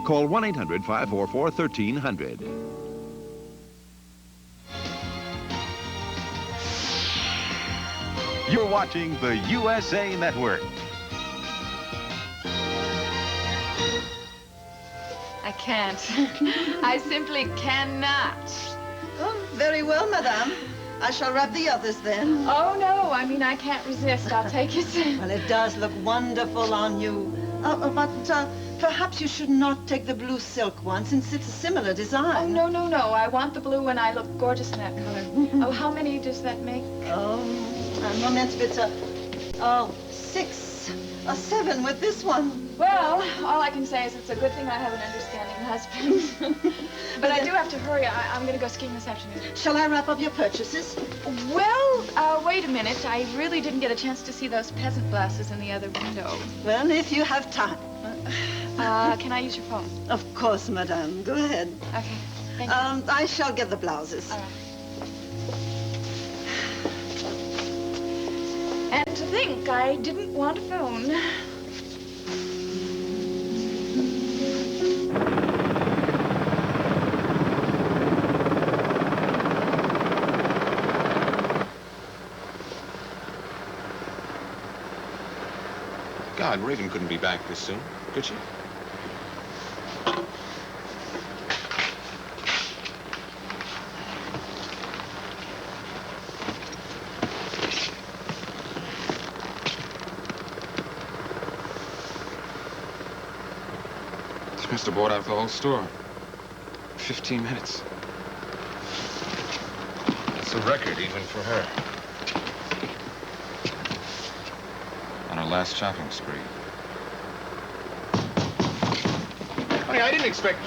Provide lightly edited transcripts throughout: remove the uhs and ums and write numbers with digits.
Call 1-800-544-1300. You're watching the USA Network. I can't. I simply cannot. Oh, very well, madame. I shall wrap the others then. Oh, no. I mean, I can't resist. I'll take it. Well, it does look wonderful on you. But perhaps you should not take the blue silk one, since it's a similar design. Oh, no. I want the blue and I look gorgeous in that color. Oh, how many does that make? Un moment, bitte. 6 or 7 with this one. Well, all I can say is it's a good thing I have an understanding husband. But I do have to hurry. I'm going to go skiing this afternoon. Shall I wrap up your purchases? Well, wait a minute. I really didn't get a chance to see those peasant blouses in the other window. Well, if you have time. Can I use your phone? Of course, madame. Go ahead. Okay. Thank you. I shall get the blouses. All right. And to think I didn't want a phone. God, Raven couldn't be back this soon, could she? She must have bought out the whole store. 15 minutes. That's a record, even for her. On her last shopping spree. Honey, I didn't expect...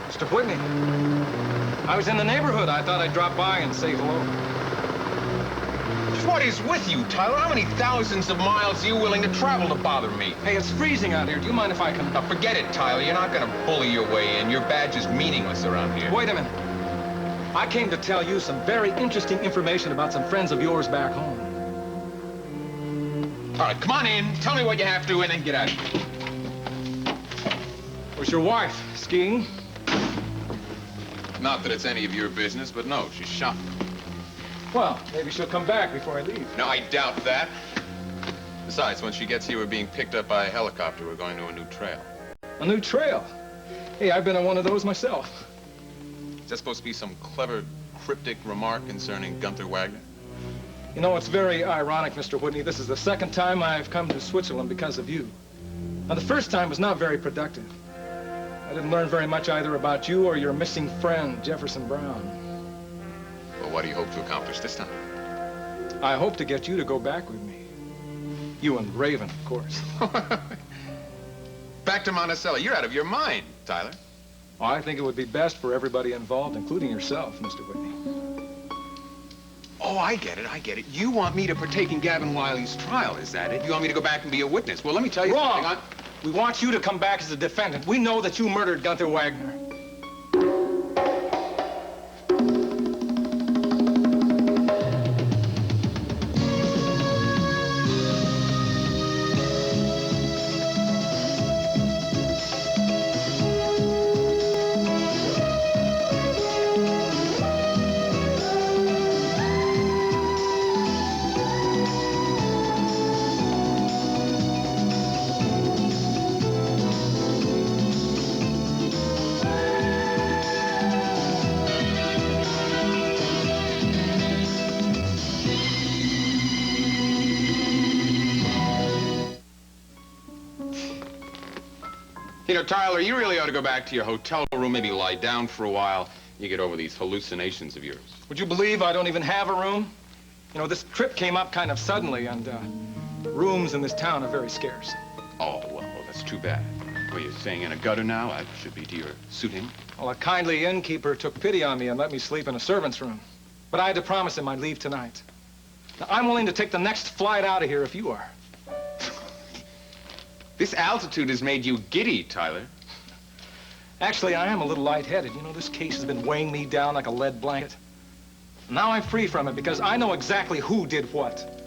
Mr. Whitney. I was in the neighborhood. I thought I'd drop by and say hello. What is with you, Tyler? How many thousands of miles are you willing to travel to bother me? Hey, it's freezing out here. Do you mind if I come... Now, forget it, Tyler. You're not gonna bully your way in. Your badge is meaningless around here. Wait a minute. I came to tell you some very interesting information about some friends of yours back home. All right, come on in. Tell me what you have to, and then get out of here. Where's your wife? Skiing? Not that it's any of your business, but no, she's shopping. Well, maybe she'll come back before I leave. No, I doubt that. Besides, when she gets here, we're being picked up by a helicopter. We're going to a new trail. A new trail? Hey, I've been on one of those myself. Is that supposed to be some clever, cryptic remark concerning Gunther Wagner? You know, it's very ironic, Mr. Whitney. This is the second time I've come to Switzerland because of you. Now, the first time was not very productive. I didn't learn very much either about you or your missing friend, Jefferson Brown. Well, what do you hope to accomplish this time? I hope to get you to go back with me. You and Raven, of course. Back to Monticello. You're out of your mind, Tyler. Well, I think it would be best for everybody involved, including yourself, Mr. Whitney. Oh, I get it. You want me to partake in Gavin Wiley's trial, is that it? You want me to go back and be a witness? Well, let me tell you Wrong. something. We want you to come back as a defendant. We know that you murdered Gunther Wagner. You know, Tyler, you really ought to go back to your hotel room, maybe lie down for a while. You get over these hallucinations of yours. Would you believe I don't even have a room? You know, this trip came up kind of suddenly, and rooms in this town are very scarce. Oh, well, that's too bad. Well, you're staying in a gutter now? That should be to your suiting. Well, a kindly innkeeper took pity on me and let me sleep in a servant's room. But I had to promise him I'd leave tonight. Now, I'm willing to take the next flight out of here if you are. This altitude has made you giddy, Tyler. Actually, I am a little lightheaded. You know, this case has been weighing me down like a lead blanket. Now I'm free from it because I know exactly who did what.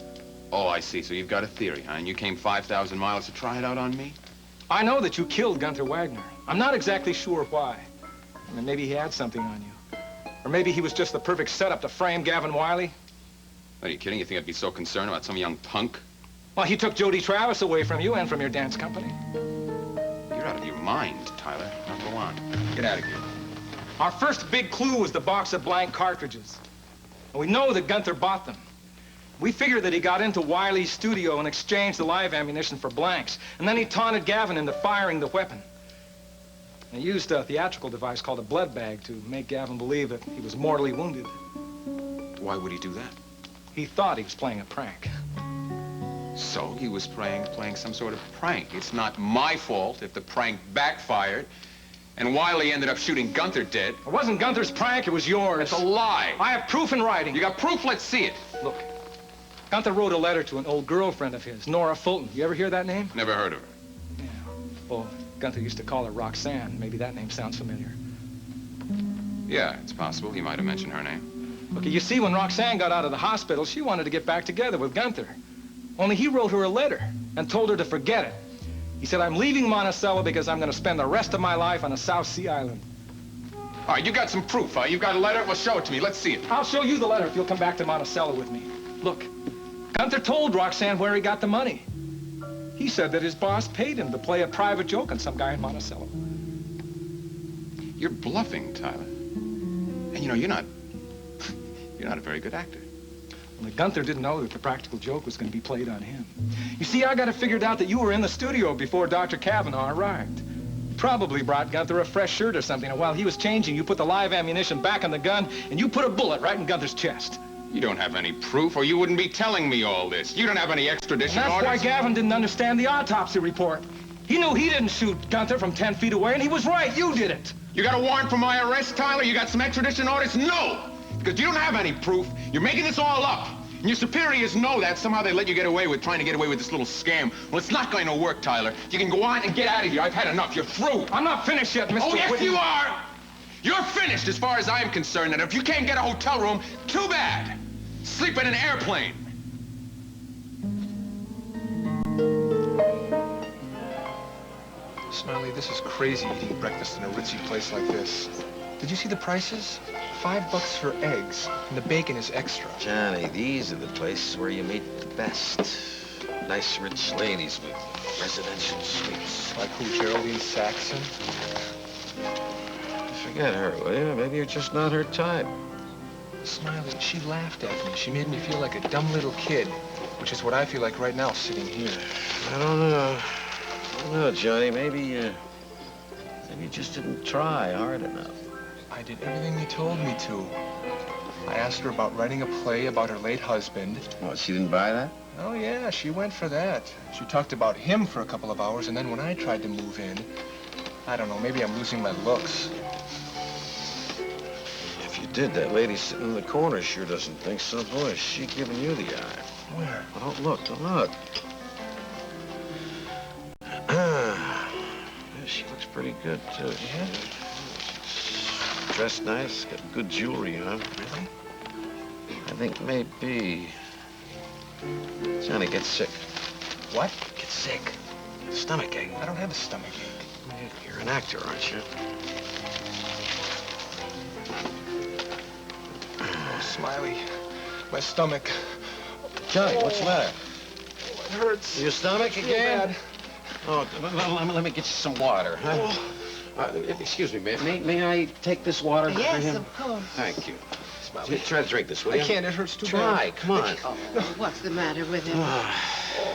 Oh, I see. So you've got a theory, huh? And you came 5,000 miles to try it out on me? I know that you killed Gunther Wagner. I'm not exactly sure why. I mean, maybe he had something on you. Or maybe he was just the perfect setup to frame Gavin Wiley. Are you kidding? You think I'd be so concerned about some young punk? Well, he took Jody Travis away from you and from your dance company. You're out of your mind, Tyler. Now go on. Get out of here. Our first big clue was the box of blank cartridges. And we know that Gunther bought them. We figured that he got into Wiley's studio and exchanged the live ammunition for blanks. And then he taunted Gavin into firing the weapon. And he used a theatrical device called a blood bag to make Gavin believe that he was mortally wounded. Why would he do that? He thought he was playing a prank. So he was playing some sort of prank. It's not my fault if the prank backfired and Wiley ended up shooting Gunther dead. It wasn't Gunther's prank, it was yours. It's a lie. I have proof in writing. You got proof? Let's see it. Look, Gunther wrote a letter to an old girlfriend of his, Nora Fulton. You ever hear that name? Never heard of her. Yeah. Well, Gunther used to call her Roxanne. Maybe that name sounds familiar. Yeah, it's possible. He might have mentioned her name. Look, you see, when Roxanne got out of the hospital, she wanted to get back together with Gunther. Only he wrote her a letter and told her to forget it. He said, I'm leaving Monticello because I'm going to spend the rest of my life on a South Sea island. All right, you got some proof, huh? You've got a letter? Well, show it to me. Let's see it. I'll show you the letter if you'll come back to Monticello with me. Look, Gunther told Roxanne where he got the money. He said that his boss paid him to play a private joke on some guy in Monticello. You're bluffing, Tyler. And you know, you're not a very good actor. Only Gunther didn't know that the practical joke was going to be played on him. You see, I got it figured out that you were in the studio before Dr. Kavanaugh arrived. You probably brought Gunther a fresh shirt or something, and while he was changing, you put the live ammunition back in the gun, and you put a bullet right in Gunther's chest. You don't have any proof, or you wouldn't be telling me all this. You don't have any extradition And that's orders. why Gavin didn't understand the autopsy report. He knew he didn't shoot Gunther from 10 feet away, and he was right. You did it. You got a warrant for my arrest, Tyler? You got some extradition orders? No! Because you don't have any proof. You're making this all up. And your superiors know that. Somehow they let you get away with trying to get away with this little scam. Well, it's not going to work, Tyler. You can go on and get out of here. I've had enough. You're through. I'm not finished yet, Mr. Oh, yes, Whitney. you are! You're finished as far as I'm concerned. And if you can't get a hotel room, too bad. Sleep in an airplane. Smiley, this is crazy eating breakfast in a ritzy place like this. Did you see the prices? $5 for eggs, and the bacon is extra. Johnny, these are the places where you meet the best. Nice, rich ladies with residential suites. Like who, Geraldine Saxon? Forget her, will you? Maybe you're just not her type. Smiley, she laughed at me. She made me feel like a dumb little kid, which is what I feel like right now sitting here. I don't know. I don't know, Johnny. Maybe you just didn't try hard enough. I did everything you told me to. I asked her about writing a play about her late husband. What, she didn't buy that? Oh, yeah, she went for that. She talked about him for a couple of hours, and then when I tried to move in, I don't know, maybe I'm losing my looks. If you did, that lady sitting in the corner sure doesn't think so. Boy, is she giving you the eye. Where? Well, don't look, don't look. Yeah, she looks pretty good, too. Yeah? She's dressed nice, got good jewelry on. Really? I think maybe... Johnny gets sick. What? Get sick. Stomachache. I don't have a stomach ache. You're an actor, aren't you? Oh, Smiley, my stomach. Johnny, what's the matter? Oh, it hurts. Your stomach Feel again? bad. Oh, let me get you some water, huh? Excuse me, may I take this water for him? Yes, of course. Thank you. Smiley. Try to drink this, will I you? can't, it hurts too Try, bad. come on. Oh, what's the matter with him?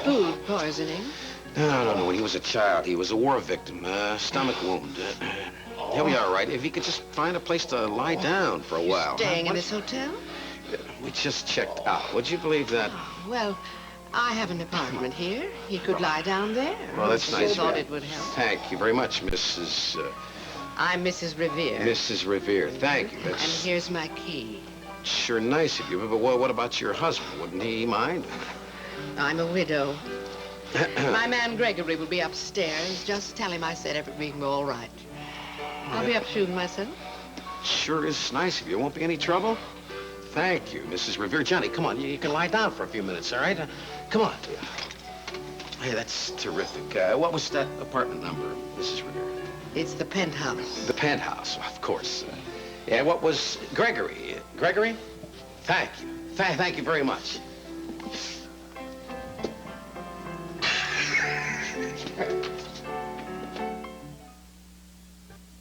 Food poisoning? No. When he was a child, he was a war victim. Stomach wound. He'll be all right if he could just find a place to lie down for a while. Staying huh? in this hotel? We just checked out. Would you believe that? Well, I have an apartment here. He could lie down there. Well, that's nice. I thought it would help. Thank you very much, Mrs. I'm Mrs. Revere. Mrs. Revere. Thank you. And That's here's my key. sure nice of you. But what about your husband? Wouldn't he mind? I'm a widow. My man Gregory will be upstairs. Just tell him I said everything all right. I'll be up soon myself. Sure is nice of you. Won't be any trouble? Thank you, Mrs. Revere. Johnny, come on. You can lie down for a few minutes, all right? Come on. Hey, that's terrific. What was that apartment number, Mrs. Rivera? It's the penthouse. The penthouse, of course. Yeah, what was Gregory? Gregory? Thank you. Thank you very much.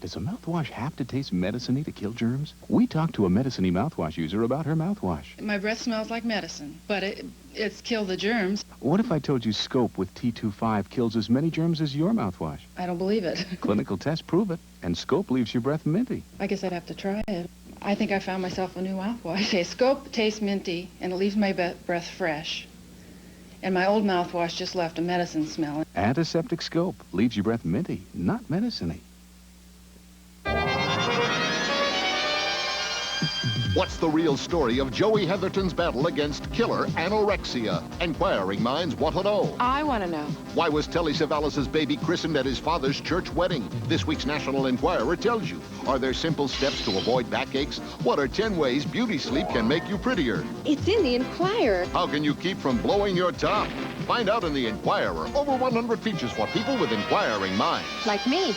Does a mouthwash have to taste medicine-y to kill germs? We talked to a medicine-y mouthwash user about her mouthwash. My breath smells like medicine, but it's killed the germs. What if I told you Scope with T25 kills as many germs as your mouthwash? I don't believe it. Clinical tests prove it, and Scope leaves your breath minty. I guess I'd have to try it. I think I found myself a new mouthwash. Okay, Scope tastes minty, and it leaves my breath fresh. And my old mouthwash just left a medicine smell. Antiseptic Scope leaves your breath minty, not medicine-y. What's the real story of Joey Heatherton's battle against killer anorexia? Inquiring minds want to know. I want to know. Why was Telly Savalas' baby christened at his father's church wedding? This week's National Enquirer tells you. Are there simple steps to avoid backaches? What are 10 ways beauty sleep can make you prettier? It's in the Enquirer. How can you keep from blowing your top? Find out in the Enquirer. Over 100 features for people with inquiring minds. Like me.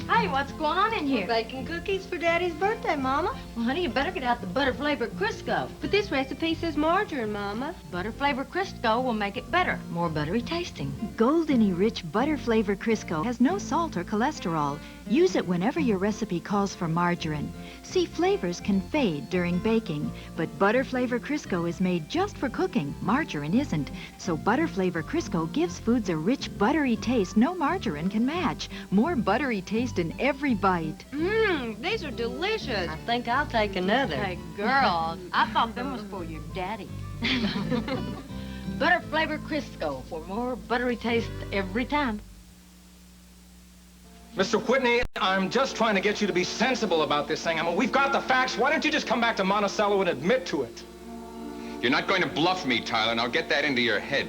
Hey, what's going on in here? Baking cookies for Daddy's birthday, Mama. Well, honey, you better get out the butter-flavored Crisco. But this recipe says margarine, Mama. Butter-flavored Crisco will make it better, more buttery tasting. Goldeny rich butter-flavored Crisco has no salt or cholesterol. Use it whenever your recipe calls for margarine. See, flavors can fade during baking, but butter-flavored Crisco is made just for cooking. Margarine isn't. So butter-flavored Crisco gives foods a rich, buttery taste no margarine can match. More buttery taste in every bite. Mmm, these are delicious. I think I'll take another. Hey, girl, I thought them was for your daddy. Butter-flavored Crisco for more buttery taste every time. Mr. Whitney, I'm just trying to get you to be sensible about this thing. I mean, we've got the facts. Why don't you just come back to Monticello and admit to it? You're not going to bluff me, Tyler, and I'll get that into your head.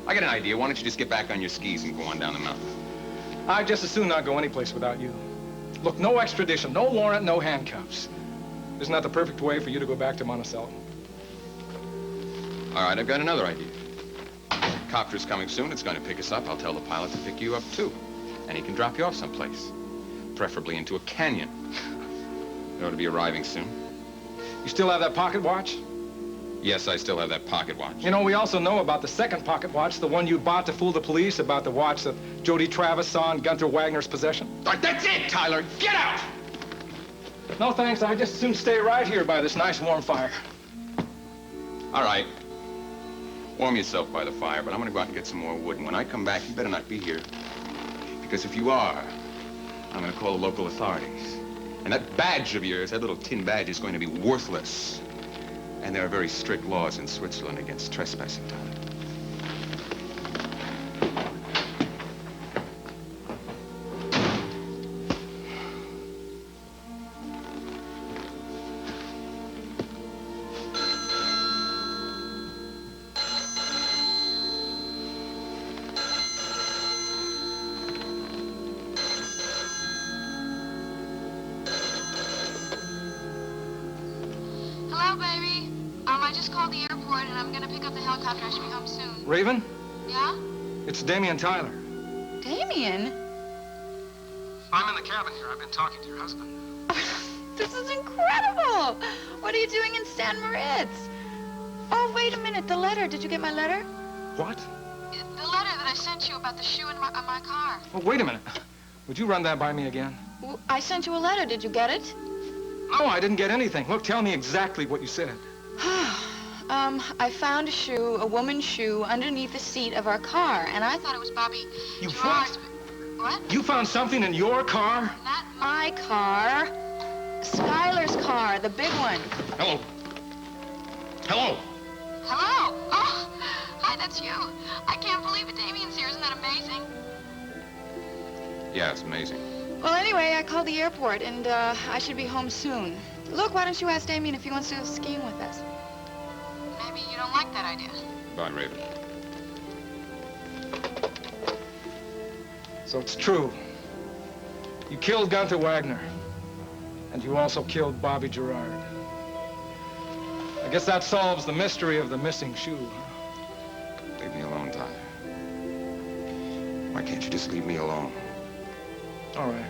I got an idea. Why don't you just get back on your skis and go on down the mountain? I'd just as soon not go anyplace without you. Look, no extradition, no warrant, no handcuffs. Isn't that the perfect way for you to go back to Monticello? All right, I've got another idea. Copter's coming soon. It's going to pick us up. I'll tell the pilot to pick you up, too. And he can drop you off someplace, preferably into a canyon. It ought to be arriving soon. You still have that pocket watch? Yes, I still have that pocket watch. You know, we also know about the second pocket watch, the one you bought to fool the police, about the watch that Jody Travis saw in Gunther Wagner's possession. All right, that's it, Tyler. Get out! No, thanks. I'd just as soon stay right here by this nice warm fire. All right. Warm yourself by the fire, but I'm going to go out and get some more wood. And when I come back, you better not be here. Because if you are, I'm going to call the local authorities. And that badge of yours, that little tin badge, is going to be worthless. And there are very strict laws in Switzerland against trespassing, Tyler. I just called the airport, and I'm gonna pick up the helicopter. I should be home soon. Raven? Yeah? It's Damien Tyler. Damien? I'm in the cabin here. I've been talking to your husband. This is incredible! What are you doing in San Moritz? Oh, wait a minute. The letter. Did you get my letter? What? The letter that I sent you about the shoe in my car. Oh, wait a minute. Would you run that by me again? I sent you a letter. Did you get it? No, I didn't get anything. Look, tell me exactly what you said. I found a shoe, a woman's shoe, underneath the seat of our car, and I thought it was Bobby Gerard's. What? You found something in your car? Not my car. Skylar's car, the big one. Hello. Hello. Hello. Oh, hi, that's you. I can't believe it. Damien's here. Isn't that amazing? Yeah, it's amazing. Well, anyway, I called the airport, and I should be home soon. Look, why don't you ask Damien if he wants to go skiing with us? Maybe you don't like that idea. Bye, Raven. So it's true. You killed Gunther Wagner. And you also killed Bobby Gerard. I guess that solves the mystery of the missing shoe. Leave me alone, Tyler. Why can't you just leave me alone? All right.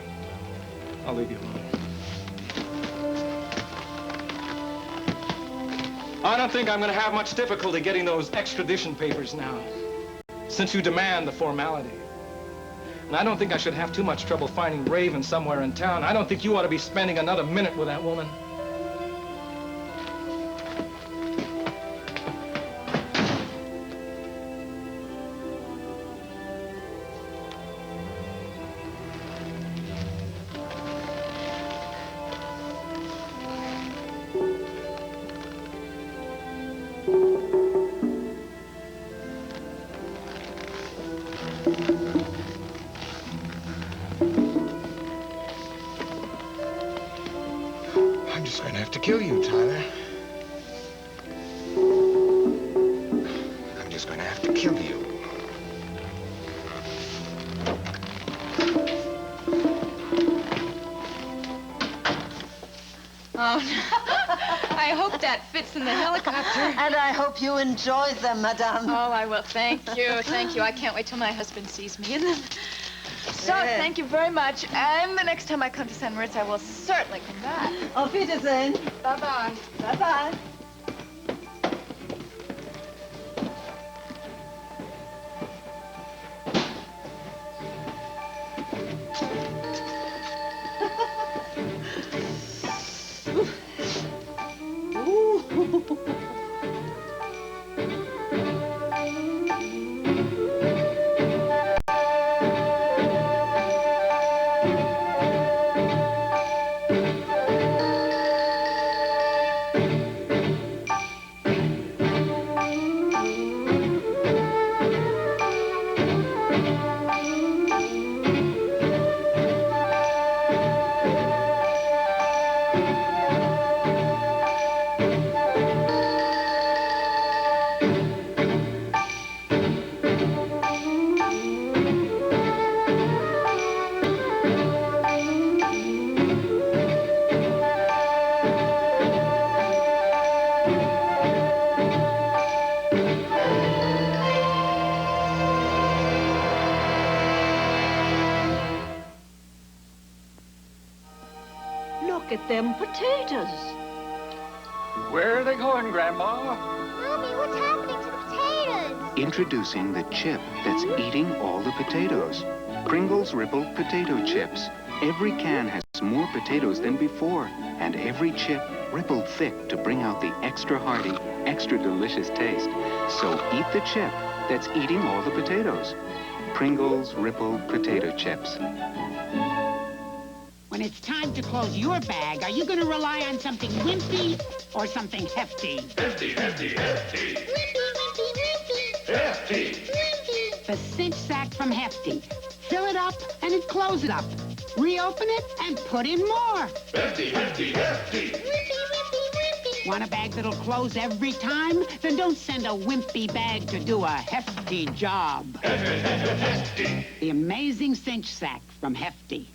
I'll leave you alone. I don't think I'm going to have much difficulty getting those extradition papers now, since you demand the formality. And I don't think I should have too much trouble finding Raven somewhere in town. I don't think you ought to be spending another minute with that woman. I'm just gonna have to kill you, Tyler. I'm just gonna have to kill you. Oh, no. I hope that fits in the helicopter. And I hope you enjoy them, madame. Oh, I will. Thank you. Thank you. I can't wait till my husband sees me in them. So, thank you very much. And the next time I come to St. Moritz, I will certainly come back. Auf Wiedersehen. Bye-bye. Bye-bye. Look at them potatoes. Where are they going, Grandma? Mommy, what's happening to the potatoes? Introducing the chip that's eating all the potatoes. Pringles Rippled Potato Chips. Every can has more potatoes than before, and every chip rippled thick to bring out the extra hearty, extra delicious taste. So eat the chip that's eating all the potatoes. Pringles Rippled Potato Chips. When it's time to close your bag, are you going to rely on something wimpy or something hefty? Hefty, hefty, hefty. Wimpy, Hefty. wimpy. The cinch sack from Hefty. Fill it up and then close it up. Reopen it and put in more. Hefty, hefty, hefty. Want a bag that'll close every time? Then don't send a wimpy bag to do a hefty job. Hefty. The amazing cinch sack from Hefty.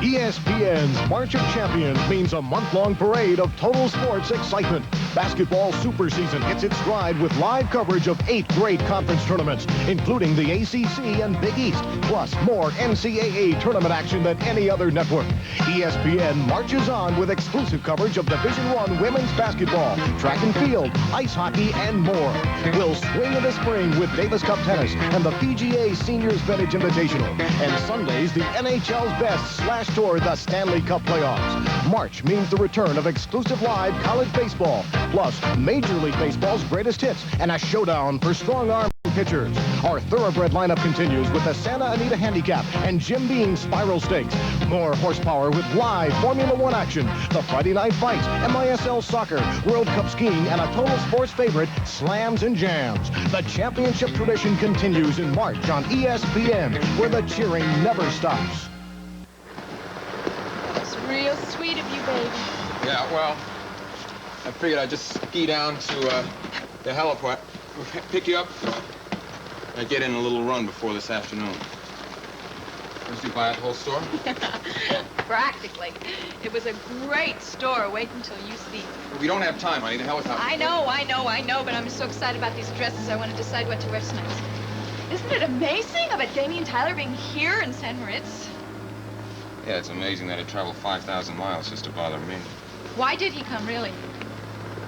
ESPN's March of Champions means a month-long parade of total sports excitement. Basketball super season hits its stride with live coverage of 8 great conference tournaments, including the ACC and Big East, plus more NCAA tournament action than any other network. ESPN marches on with exclusive coverage of Division I women's basketball, track and field, ice hockey, and more. We'll swing in the spring with Davis Cup tennis and the PGA Seniors Vintage Invitational. And Sundays, the NHL's best /tour the Stanley Cup playoffs. March means the return of exclusive live college baseball, plus Major League Baseball's greatest hits and a showdown for strong-arm pitchers. Our thoroughbred lineup continues with the Santa Anita Handicap and Jim Beam's Spiral Stakes. More horsepower with live Formula One action, the Friday Night Fights, MISL Soccer, World Cup Skiing, and a total sports favorite, Slams and Jams. The championship tradition continues in March on ESPN, where the cheering never stops. It's real sweet of you, baby. Yeah, well, I figured I'd just ski down to the helipad, pick you up, and get in a little run before this afternoon. Did you buy the whole store? Practically. It was a great store. Wait until you see. We don't have time, honey. The hell with that. I know, but I'm so excited about these dresses. I want to decide what to wear tonight. Isn't it amazing about Damien Tyler being here in San Moritz? Yeah, it's amazing that it traveled 5,000 miles just to bother me. Why did he come, really?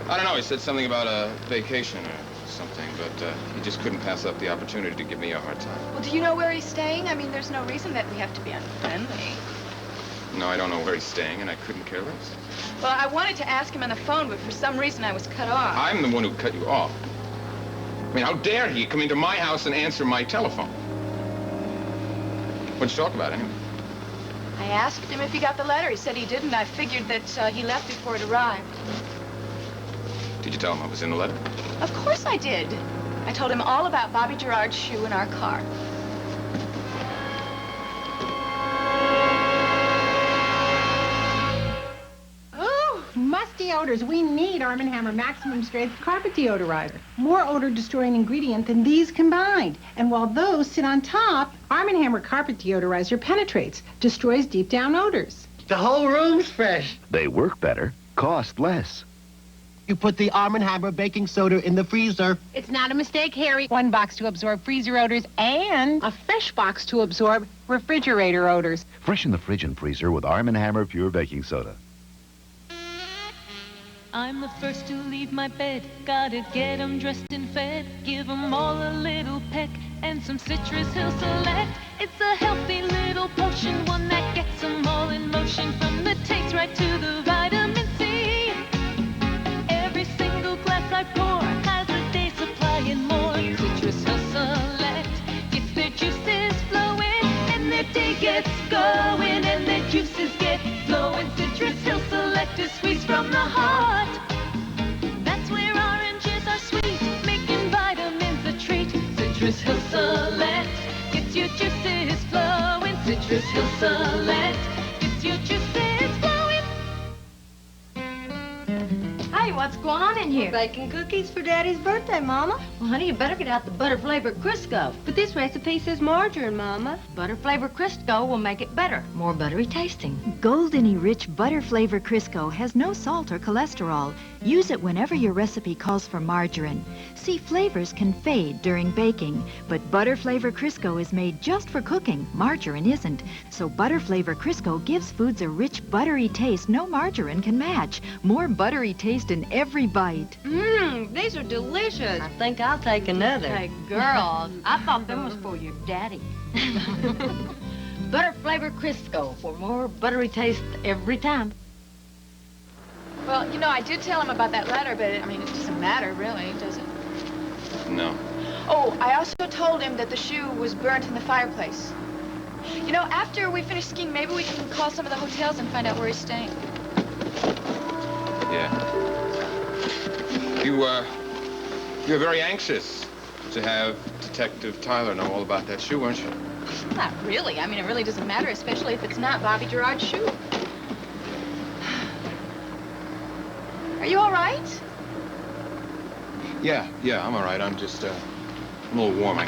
I don't know. He said something about a vacation or something, but he just couldn't pass up the opportunity to give me a hard time. Well, do you know where he's staying? I mean, there's no reason that we have to be unfriendly. No, I don't know where he's staying, and I couldn't care less. Well, I wanted to ask him on the phone, but for some rean I was cut off. I'm the one who cut you off. I mean, how dare he come into my house and answer my telephone? What'd you talk about, anyway? I asked him if he got the letter. He said he didn't. I figured that he left before it arrived. Did you tell him what was in the letter? Of course I did. I told him all about Bobby Gerard's shoe in our car. Musty odors. We need Arm & Hammer Maximum Strength Carpet Deodorizer. More odor-destroying ingredient than these combined. And while those sit on top, Arm & Hammer Carpet Deodorizer penetrates, destroys deep down odors. The whole room's fresh. They work better, cost less. You put the Arm & Hammer baking soda in the freezer. It's not a mistake, Harry. One box to absorb freezer odors and a fresh box to absorb refrigerator odors. Freshen the fridge and freezer with Arm & Hammer Pure Baking Soda. I'm the first to leave my bed. Gotta get 'em dressed and fed. Give 'em all a little peck and some Citrus Hill Select. It's a healthy little potion, one that gets 'em all in motion. From the taste right to the vitamin C. Every single glass I pour has a day supply and more. Citrus Hill Select gets their juices flowing, and their day gets going, and their juices get flowing. Citrus Hill Select is squeezed from the heart. That's where oranges are sweet, making vitamins a treat. Citrus Hill Select gets your juices flowing. Citrus Hill Select gets your juices flowing. Hey, what's going on in here? Baking cookies for Daddy's birthday, Mama. Well, honey, you better get out the butter-flavored Crisco. But this recipe says margarine, Mama. Butter-flavored Crisco will make it better, more buttery tasting. Goldeny rich butter flavor Crisco has no salt or cholesterol. Use it whenever your recipe calls for margarine. See, flavors can fade during baking, but butter flavor Crisco is made just for cooking. Margarine isn't. So butter flavor Crisco gives foods a rich buttery taste no margarine can match. More buttery taste in every bite. These are delicious. I think I'll take another. Hey, girl, I thought them was for your daddy. Butter-flavored Crisco for more buttery taste every time. Well, you know, I did tell him about that letter, but, I mean, it doesn't matter, really, does it? No. Oh, I also told him that the shoe was burnt in the fireplace. You know, after we finish skiing, maybe we can call some of the hotels and find out where he's staying. Yeah. You're very anxious to have Detective Tyler know all about that shoe, weren't you? Not really. I mean, it really doesn't matter, especially if it's not Bobby Gerard's shoe. Are you all right? Yeah, I'm all right. I'm just, a little warm. I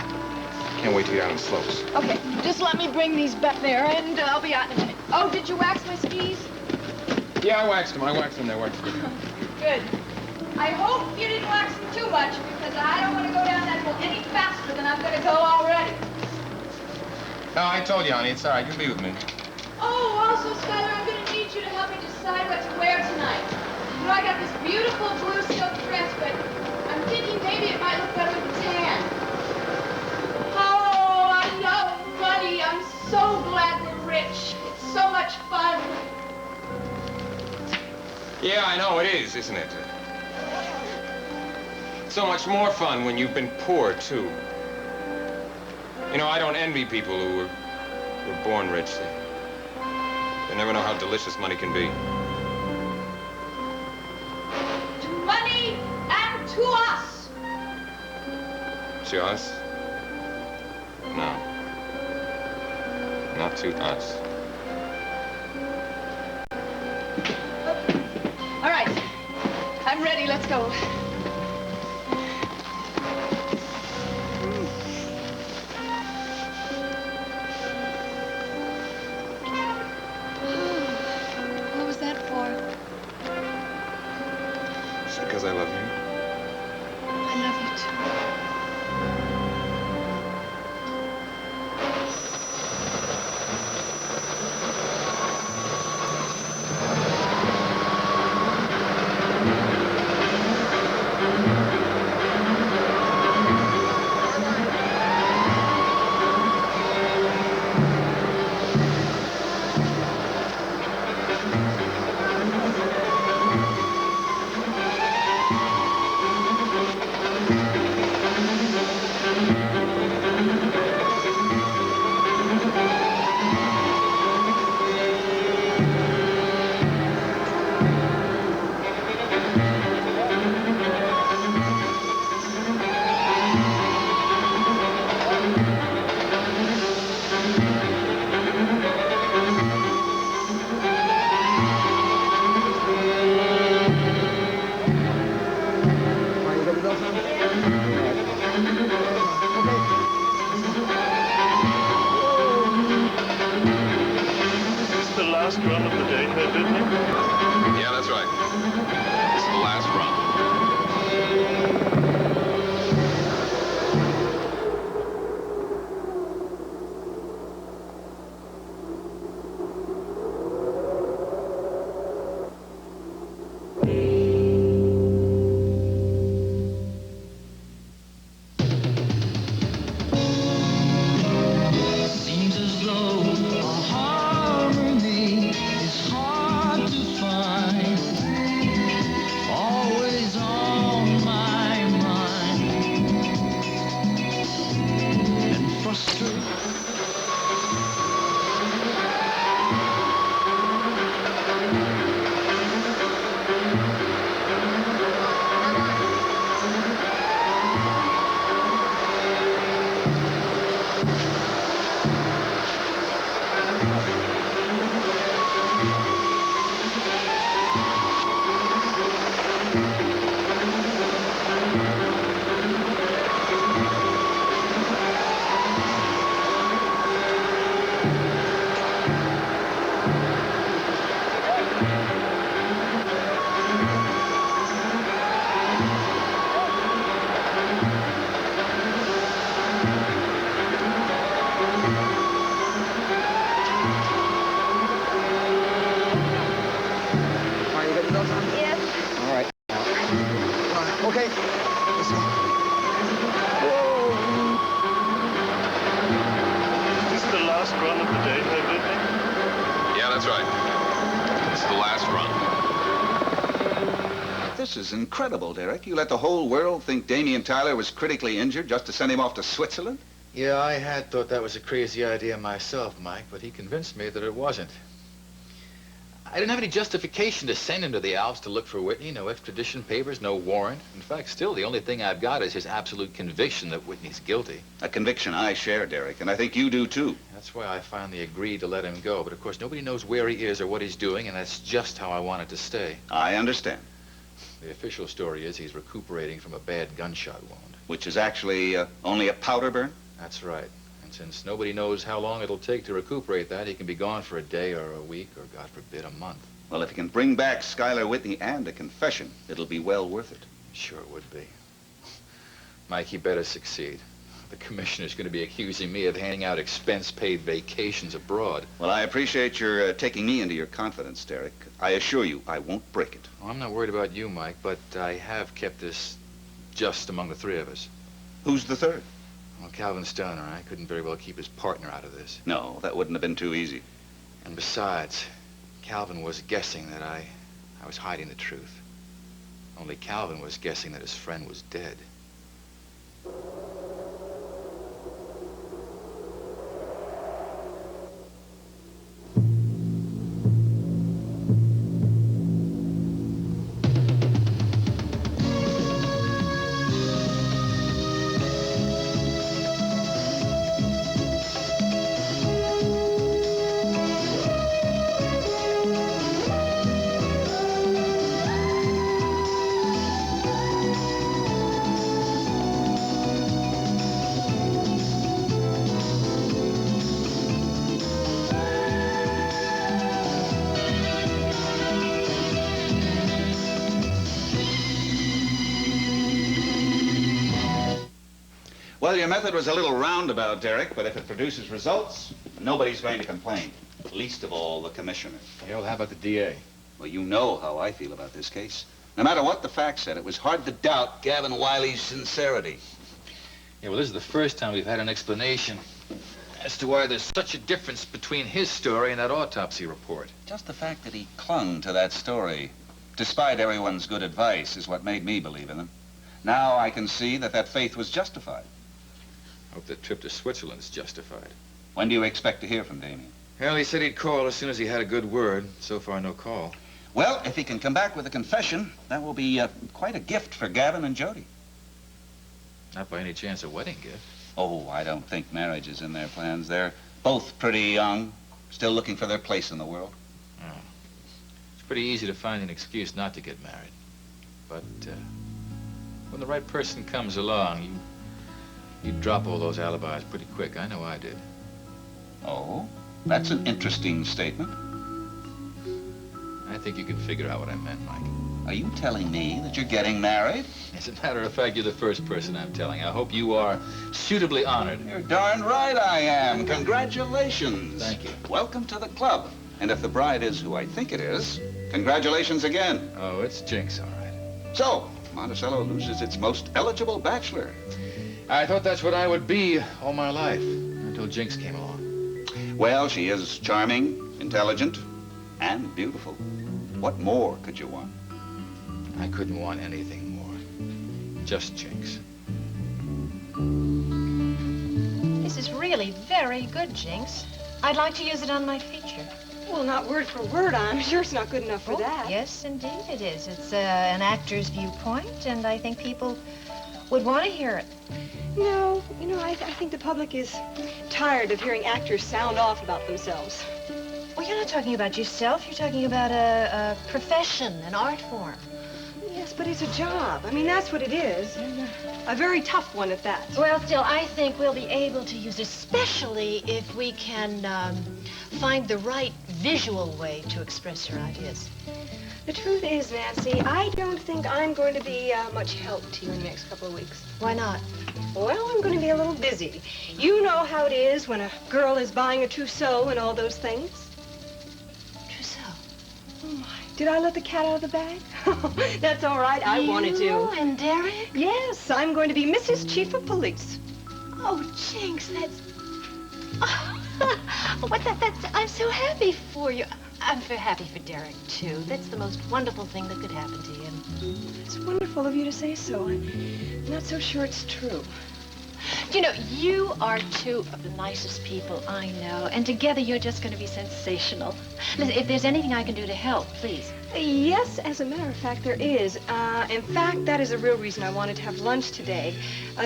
can't wait to get out on the slopes. Okay, just let me bring these back there, and I'll be out in a minute. Oh, did you wax my skis? Yeah, I waxed them. They worked. Good. I hope you didn't wax them too much, because I don't want to go down that hill any faster than I'm going to go already. No, I told you, honey. It's all right. You'll be with me. Oh, also, Skylar, I'm going to need you to help me decide what to wear tonight. You know, I got this beautiful blue silk dress, but I'm thinking maybe it might look better with a tan. Oh, I love money. I'm so glad we're rich. It's so much fun. Yeah, I know it is, isn't it? So much more fun when you've been poor, too. You know, I don't envy people who were born rich. They never know how delicious money can be. To money and to us. To us? No. Not to us. All right. I'm ready. Let's go. run of the day, didn't it? Yeah, that's right. This is the last run. This is incredible, Derek. You let the whole world think Damien Tyler was critically injured just to send him off to Switzerland? Yeah, I had thought that was a crazy idea myself, Mike, but he convinced me that it wasn't. I didn't have any justification to send him to the Alps to look for Whitney. No extradition papers, no warrant. In fact, still, the only thing I've got is his absolute conviction that Whitney's guilty. A conviction I share, Derek, and I think you do, too. That's why I finally agreed to let him go. But, of course, nobody knows where he is or what he's doing, and that's just how I want it to stay. I understand. The official story is he's recuperating from a bad gunshot wound. Which is actually only a powder burn? That's right. And since nobody knows how long it'll take to recuperate that, he can be gone for a day or a week or, God forbid, a month. Well, if he can bring back Schuyler Whitney and a confession, it'll be well worth it. Sure it would be. Mike, he better succeed. The commissioner's going to be accusing me of handing out expense-paid vacations abroad. Well, I appreciate your taking me into your confidence, Derek. I assure you, I won't break it. Well, I'm not worried about you, Mike, but I have kept this just among the three of us. Who's the third? Well, Calvin Stoner. I couldn't very well keep his partner out of this. No, that wouldn't have been too easy. And besides, Calvin was guessing that I was hiding the truth. Only Calvin was guessing that his friend was dead. Well, your method was a little roundabout, Derek, but if it produces results, nobody's going to complain. Least of all, the commissioner. Yeah, well, how about the DA? Well, you know how I feel about this case. No matter what the facts said, it was hard to doubt Gavin Wiley's sincerity. Yeah, well, this is the first time we've had an explanation as to why there's such a difference between his story and that autopsy report. Just the fact that he clung to that story, despite everyone's good advice, is what made me believe in him. Now I can see that that faith was justified. I hope the trip to Switzerland's justified. When do you expect to hear from Damien? Well, he said he'd call as soon as he had a good word. So far, no call. Well, if he can come back with a confession, that will be quite a gift for Gavin and Jody. Not by any chance a wedding gift. Oh, I don't think marriage is in their plans. They're both pretty young, still looking for their place in the world. Oh. It's pretty easy to find an excuse not to get married. But when the right person comes along, you drop all those alibis pretty quick. I know I did. Oh, that's an interesting statement. I think you can figure out what I meant, Mike. Are you telling me that you're getting married? As a matter of fact, you're the first person I'm telling. I hope you are suitably honored. You're darn right I am. Congratulations. Thank you. Welcome to the club. And if the bride is who I think it is, congratulations again. Oh, it's Jinx, all right. So, Monticello loses its most eligible bachelor. I thought that's what I would be all my life, until Jinx came along. Well, she is charming, intelligent, and beautiful. What more could you want? I couldn't want anything more. Just Jinx. This is really very good, Jinx. I'd like to use it on my feature. Well, not word for word. I'm sure it's not good enough for that. Yes, indeed it is. It's an actor's viewpoint, and I think people would want to hear it. No, I think the public is tired of hearing actors sound off about themselves. Well, you're not talking about yourself. You're talking about a profession, an art form. Yes, but it's a job. I mean, that's what it is. And a very tough one at that. Well, still, I think we'll be able to use it, especially if we can find the right visual way to express your ideas. The truth is, Nancy, I don't think I'm going to be much help to you in the next couple of weeks. Why not? Well, I'm going to be a little busy. You know how it is when a girl is buying a trousseau and all those things. Trousseau? Oh, my. Did I let the cat out of the bag? That's all right. I wanted to. You and Derek? Yes, I'm going to be Mrs. Chief of Police. Oh, Jinx, that's... I'm so happy for you. I'm very happy for Derek, too. That's the most wonderful thing that could happen to him. It's wonderful of you to say so. I'm not so sure it's true. You know, you are two of the nicest people I know, and together you're just going to be sensational. Listen, if there's anything I can do to help, please. Yes, as a matter of fact, there is. In fact, that is the real reason I wanted to have lunch today.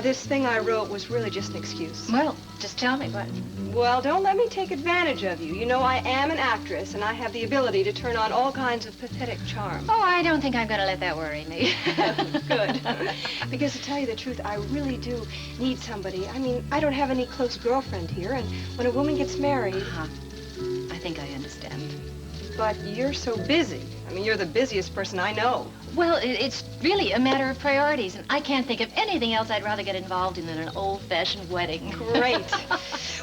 This thing I wrote was really just an excuse. Well, just tell me what. Well, don't let me take advantage of you. You know, I am an actress, and I have the ability to turn on all kinds of pathetic charm. Oh, I don't think I'm going to let that worry me. Good. Because to tell you the truth, I really do need somebody. I mean, I don't have any close girlfriend here, and when a woman gets married... I think I understand. But you're so busy. I mean, you're the busiest person I know. Well, it's really a matter of priorities, and I can't think of anything else I'd rather get involved in than an old-fashioned wedding. Great.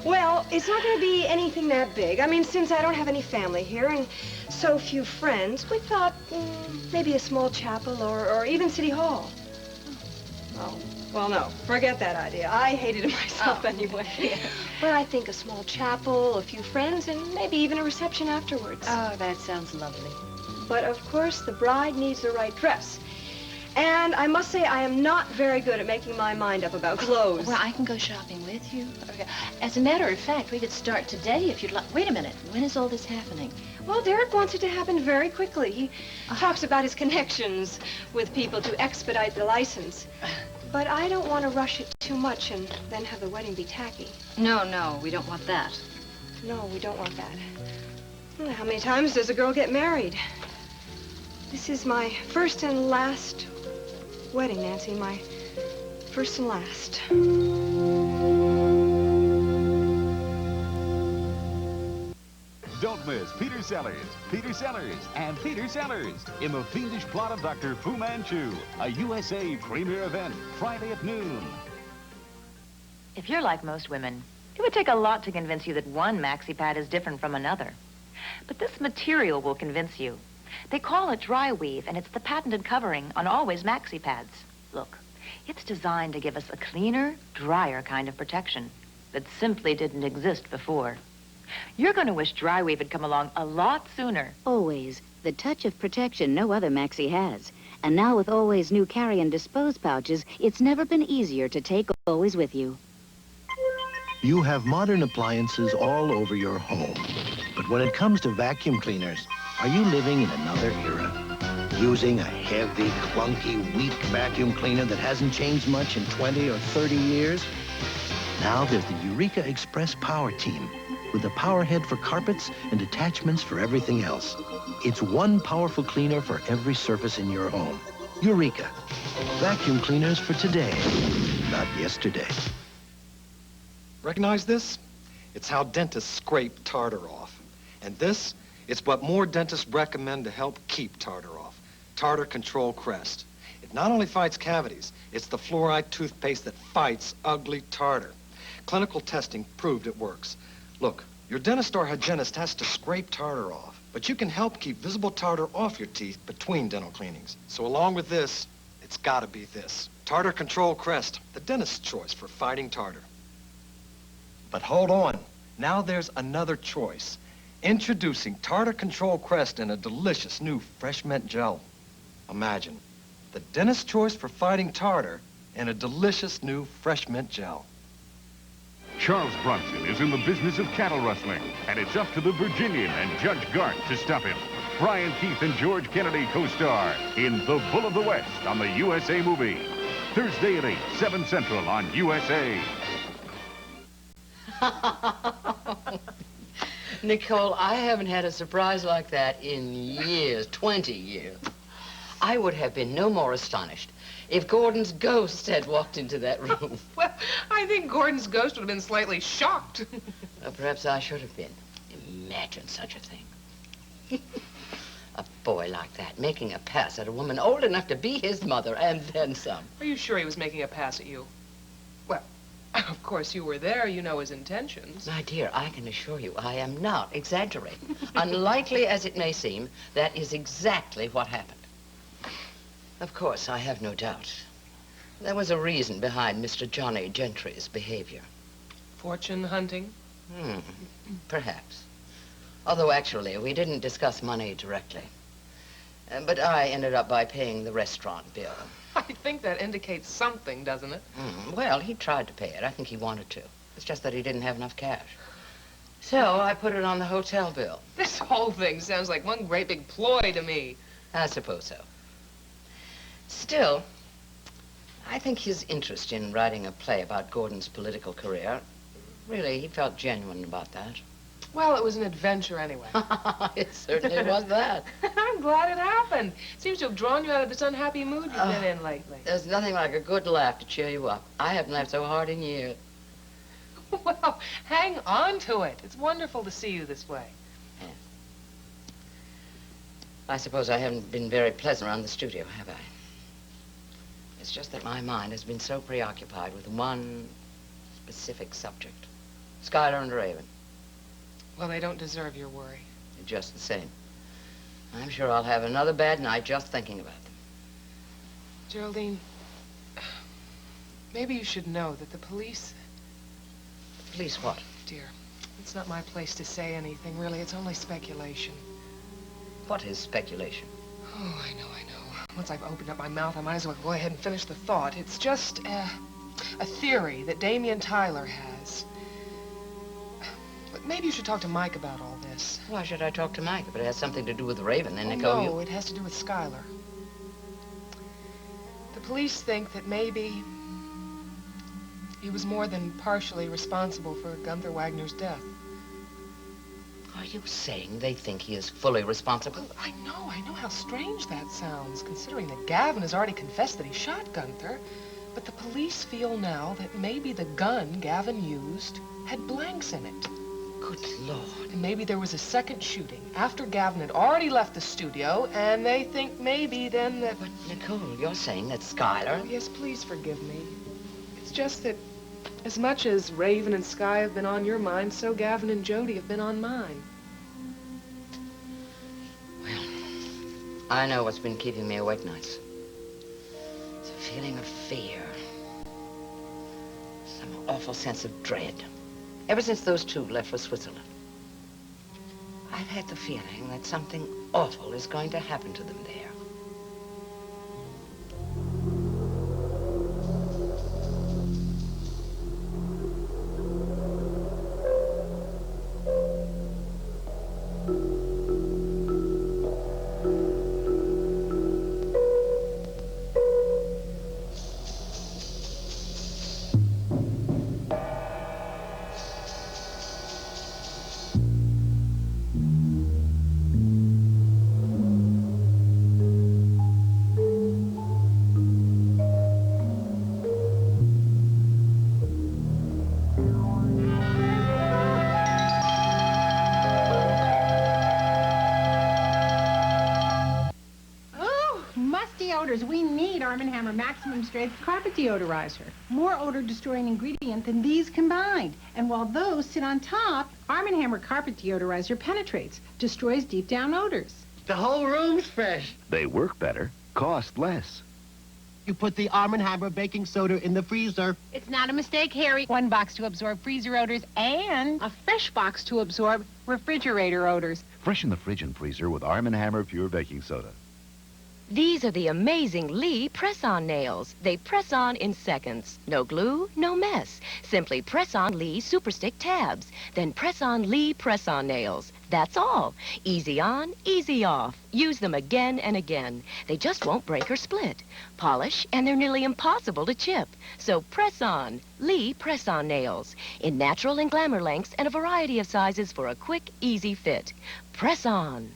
Well, it's not going to be anything that big. I mean, since I don't have any family here and so few friends, we thought maybe a small chapel or even City Hall. Oh, well, no. Forget that idea. I hated it myself anyway. But I think a small chapel, a few friends, and maybe even a reception afterwards. Oh, that sounds lovely. But, of course, the bride needs the right dress. And I must say I am not very good at making my mind up about clothes. Well, I can go shopping with you. As a matter of fact, we could start today if you'd like. Wait a minute. When is all this happening? Well, Derek wants it to happen very quickly. He talks about his connections with people to expedite the license. But I don't want to rush it too much and then have the wedding be tacky. No, we don't want that. No, we don't want that. Well, how many times does a girl get married? This is my first and last wedding, Nancy. My first and last. Don't miss Peter Sellers, and Peter Sellers in the fiendish plot of Dr. Fu Manchu, a USA premiere event, Friday at noon. If you're like most women, it would take a lot to convince you that one maxi pad is different from another. But this material will convince you. They call it dry weave, and it's the patented covering on Always maxi pads. Look, it's designed to give us a cleaner, drier kind of protection that simply didn't exist before. You're going to wish dry weave had come along a lot sooner. Always, the touch of protection no other maxi has. And now with Always new carry and dispose pouches, it's never been easier to take Always with you. You have modern appliances all over your home. But when it comes to vacuum cleaners, are you living in another era? Using a heavy, clunky, weak vacuum cleaner that hasn't changed much in 20 or 30 years? Now there's the Eureka Express Power Team with a power head for carpets and attachments for everything else. It's one powerful cleaner for every surface in your home. Eureka. Vacuum cleaners for today, not yesterday. Recognize this? It's how dentists scrape tartar off. And this It's what more dentists recommend to help keep tartar off. Tartar Control Crest. It not only fights cavities, it's the fluoride toothpaste that fights ugly tartar. Clinical testing proved it works. Look, your dentist or hygienist has to scrape tartar off, but you can help keep visible tartar off your teeth between dental cleanings. So along with this, it's gotta be this. Tartar Control Crest, the dentist's choice for fighting tartar. But hold on, now there's another choice. Introducing Tartar Control Crest in a delicious new fresh mint gel. Imagine, the dentist's choice for fighting tartar in a delicious new fresh mint gel. Charles Bronson is in the business of cattle rustling, and it's up to the Virginian and Judge Gart to stop him. Brian Keith and George Kennedy co-star in The Bull of the West on the USA Movie. Thursday at 8, 7 Central on USA. Nicole, I haven't had a surprise like that in years, 20 years. I would have been no more astonished if Gordon's ghost had walked into that room. Well, I think Gordon's ghost would have been slightly shocked. Perhaps I should have been. Imagine such a thing. A boy like that making a pass at a woman old enough to be his mother, and then some. Are you sure he was making a pass at you? Well, of course you were there. You know his intentions. My dear, I can assure you I am not exaggerating. Unlikely as it may seem, that is exactly what happened. Of course, I have no doubt. There was a reason behind Mr. Johnny Gentry's behavior. Fortune hunting? Perhaps. Although, actually, we didn't discuss money directly. But I ended up by paying the restaurant bill. I think that indicates something, doesn't it? Well, he tried to pay it. I think he wanted to. It's just that he didn't have enough cash. So I put it on the hotel bill. This whole thing sounds like one great big ploy to me. I suppose so. Still, I think his interest in writing a play about Gordon's political career, really, he felt genuine about that. Well, it was an adventure anyway. It certainly was that. I'm glad it happened. Seems to have drawn you out of this unhappy mood you've been in lately. There's nothing like a good laugh to cheer you up. I haven't laughed so hard in years. Well, hang on to it. It's wonderful to see you this way. Yeah. I suppose I haven't been very pleasant around the studio, have I? It's just that my mind has been so preoccupied with one specific subject. Skylar and Raven. Well, they don't deserve your worry. Just the same. I'm sure I'll have another bad night just thinking about them. Geraldine, maybe you should know that the police... Police what? Dear, it's not my place to say anything, really. It's only speculation. What is speculation? Oh, I know. Once I've opened up my mouth, I might as well go ahead and finish the thought. It's just a theory that Damien Tyler has. But maybe you should talk to Mike about all this. Why should I talk to Mike if it has something to do with Raven? Then Nicole, no, it has to do with Skylar. The police think that maybe he was more than partially responsible for Gunther Wagner's death. Are you saying they think he is fully responsible? Well, I know how strange that sounds, considering that Gavin has already confessed that he shot Gunther. But the police feel now that maybe the gun Gavin used had blanks in it. Good Lord. And maybe there was a second shooting after Gavin had already left the studio, and they think maybe then that... But, Nicole, you're saying that Skylar... Oh, yes, please forgive me. It's just that as much as Raven and Sky have been on your mind, so Gavin and Jody have been on mine. Well, I know what's been keeping me awake nights. It's a feeling of fear. Some awful sense of dread. Ever since those two left for Switzerland, I've had the feeling that something awful is going to happen to them there. odors, we need Arm & Hammer Maximum Strength Carpet Deodorizer. More odor-destroying ingredient than these combined. And while those sit on top, Arm & Hammer Carpet Deodorizer penetrates, destroys deep down odors. The whole room's fresh. They work better, cost less. You put the Arm & Hammer baking soda in the freezer. It's not a mistake, Harry. One box to absorb freezer odors and a fresh box to absorb refrigerator odors. Freshen the fridge and freezer with Arm & Hammer Pure Baking Soda. These are the amazing Lee press-on nails. They press on in seconds. No glue, no mess. Simply press on Lee Super Stick tabs. Then press on Lee press-on nails. That's all. Easy on, easy off. Use them again and again. They just won't break or split. Polish, and they're nearly impossible to chip. So press on Lee press-on nails. In natural and glamour lengths and a variety of sizes for a quick, easy fit. Press on.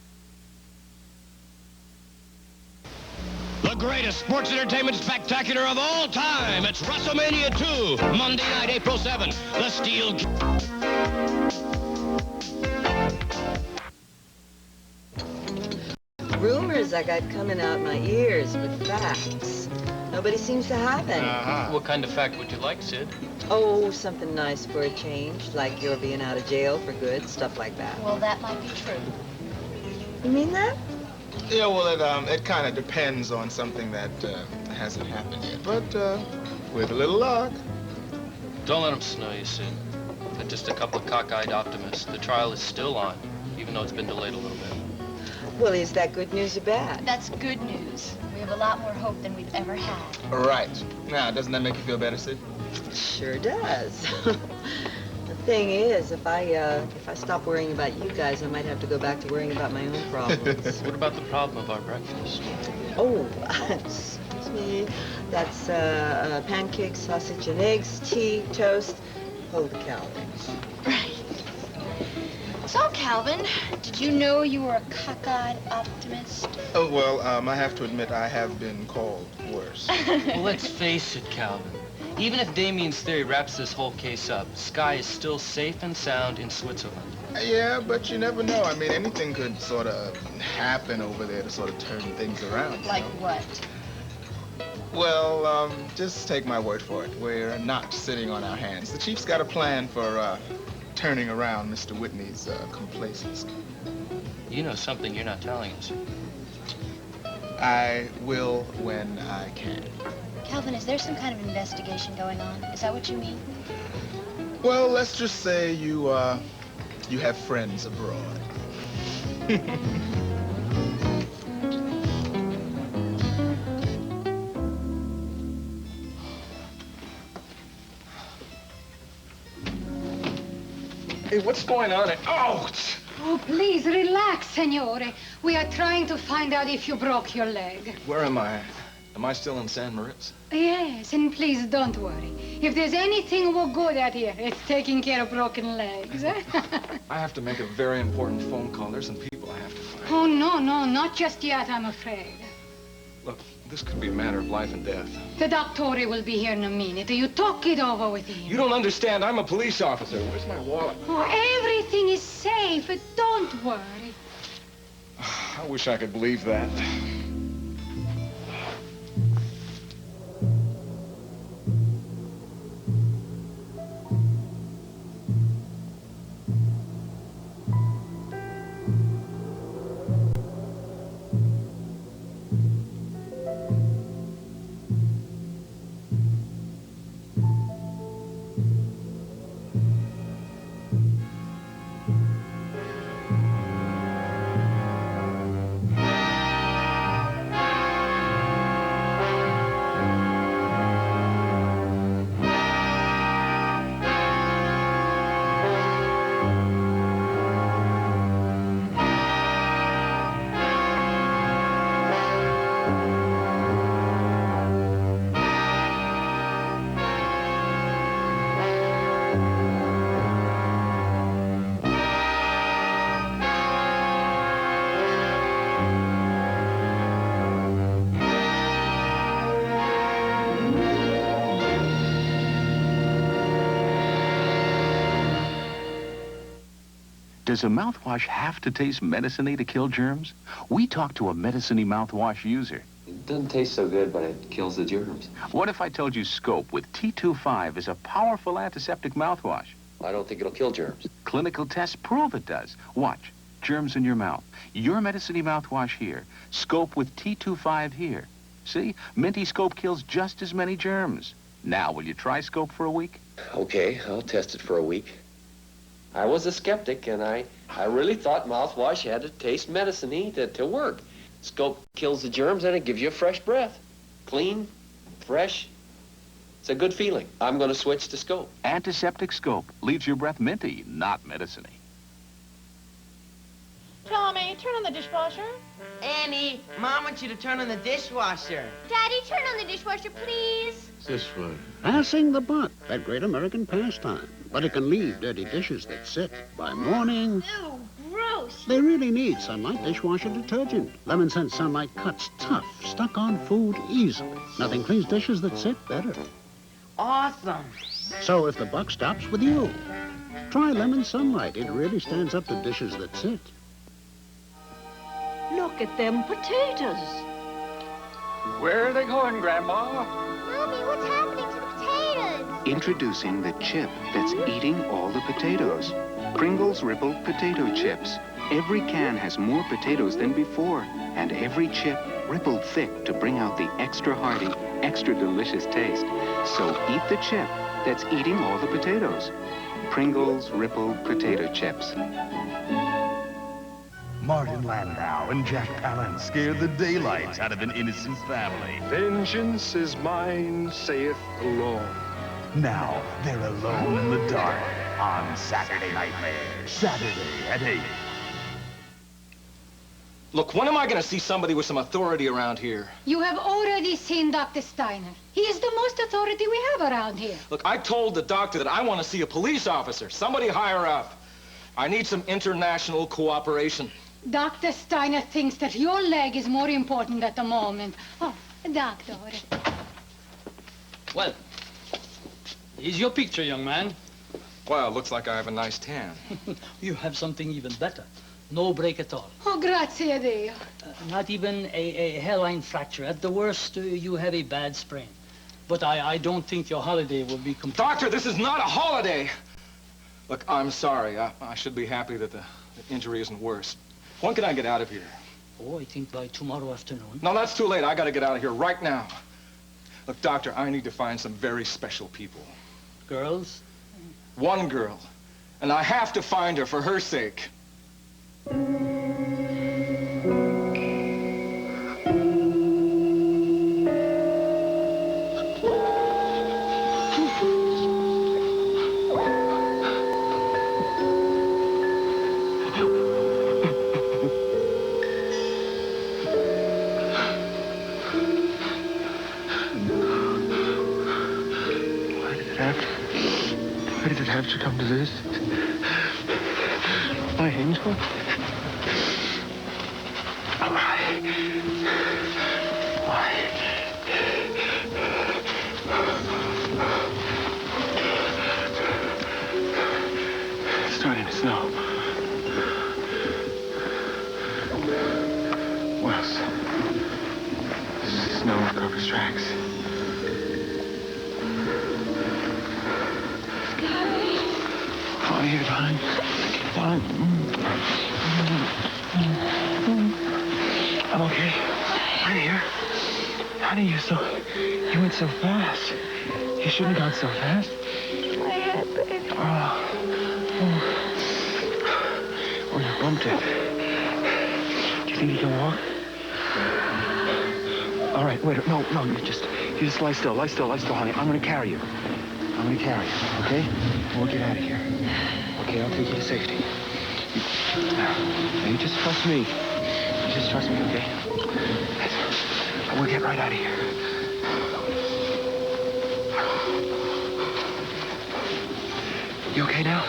The greatest sports entertainment spectacular of all time. It's WrestleMania 2, Monday night, April 7th. The Steel... Rumors I got coming out my ears, but facts. Nobody seems to have any. What kind of fact would you like, Sid? Oh, something nice for a change, like you're being out of jail for good, stuff like that. Well, that might be true. You mean that? Yeah, well, it kind of depends on something that hasn't happened yet. But with a little luck. Don't let them snow you, Sid. They're just a couple of cockeyed optimists. The trial is still on, even though it's been delayed a little bit. Well, is that good news or bad? That's good news. We have a lot more hope than we've ever had. Right. Now, doesn't that make you feel better, Sid? Sure does. The thing is, if I stop worrying about you guys, I might have to go back to worrying about my own problems. What about the problem of our breakfast? Oh, excuse me. That's pancakes, sausage and eggs, tea, toast. Hold the calories. Right. So, Calvin, did you know you were a cockeyed optimist? Oh, well, I have to admit I have been called worse. Well, let's face it, Calvin. Even if Damien's theory wraps this whole case up, Sky is still safe and sound in Switzerland. Yeah, but you never know. I mean, anything could sort of happen over there to sort of turn things around. Like what? Well, just take my word for it. We're not sitting on our hands. The chief's got a plan for turning around Mr. Whitney's complacency. You know something you're not telling us. I will when I can. Calvin, is there some kind of investigation going on? Is that what you mean? Well, let's just say you have friends abroad. Hey, what's going on? Oh! Oh, please, relax, Signore. We are trying to find out if you broke your leg. Where am I? Am I still in San Moritz? Yes, and please don't worry. If there's anything we're good at here, it's taking care of broken legs. I have to make a very important phone call. There's some people I have to find. Oh, no, not just yet, I'm afraid. Look, this could be a matter of life and death. The doctor will be here in a minute. You talk it over with him. You don't understand. I'm a police officer. Where's my wallet? Oh, everything is safe. Don't worry. I wish I could believe that. Does a mouthwash have to taste medicine-y to kill germs? We talked to a medicine-y mouthwash user. It doesn't taste so good, but it kills the germs. What if I told you Scope with T25 is a powerful antiseptic mouthwash? I don't think it'll kill germs. Clinical tests prove it does. Watch. Germs in your mouth. Your Medicine mouthwash here. Scope with T25 here. See? Minty Scope kills just as many germs. Now, will you try Scope for a week? Okay, I'll test it for a week. I was a skeptic, and I really thought mouthwash had to taste medicine-y to work. Scope kills the germs, and it gives you a fresh breath. Clean, fresh. It's a good feeling. I'm going to switch to Scope. Antiseptic Scope leaves your breath minty, not medicine-y. Tommy, turn on the dishwasher. Annie, Mom wants you to turn on the dishwasher. Daddy, turn on the dishwasher, please. Dishwasher. Passing the buck, that great American pastime. But it can leave dirty dishes that sit. By morning, Ew, gross. they really need Sunlight dishwasher detergent. Lemon scent Sunlight cuts tough, stuck on food easily. Nothing cleans dishes that sit better. Awesome. So if the buck stops with you, try Lemon Sunlight. It really stands up to dishes that sit. Look at them potatoes. Where are they going, Grandma? Mommy, what's happening to the potatoes? Introducing the chip that's eating all the potatoes. Pringles Rippled Potato Chips. Every can has more potatoes than before, and every chip rippled thick to bring out the extra hearty, extra delicious taste. So eat the chip that's eating all the potatoes. Pringles Rippled Potato Chips. Martin Landau and Jack Palance scared the daylights out of an innocent family. Vengeance is mine, saith the Lord. Now they're alone in the dark on Saturday Nightmare. Saturday at 8. Look, when am I going to see somebody with some authority around here? You have already seen Dr. Steiner. He is the most authority we have around here. Look, I told the doctor that I want to see a police officer, somebody higher up. I need some international cooperation. Dr. Steiner thinks that your leg is more important at the moment. Oh, doctor. Well, here's your picture, young man. Well, looks like I have a nice tan. You have something even better. No break at all. Oh, grazie a Dio. Not even a hairline fracture. At the worst, you have a bad sprain. But I don't think your holiday will be complete. Doctor, this is not a holiday. Look, I'm sorry. I should be happy that the injury isn't worse. When can I get out of here? Oh, I think by tomorrow afternoon. No, that's too late. I got to get out of here right now. Look, doctor, I need to find some very special people. Girls? One girl. And I have to find her for her sake. Why did it have to come to this? My angel? Why? It's starting to snow. Wells. Snow covers tracks. How are you, darling? Darling. I'm okay. Honey, honey, you went so fast. You shouldn't have gone so fast. My head, baby. Oh, you bumped it. Do you think you can walk? All right, wait, no, you just lie still, honey. I'm gonna carry you. Okay? We'll get out of here. Okay, I'll take you to safety. Now, you just trust me. Okay? We'll get right out of here. You okay now?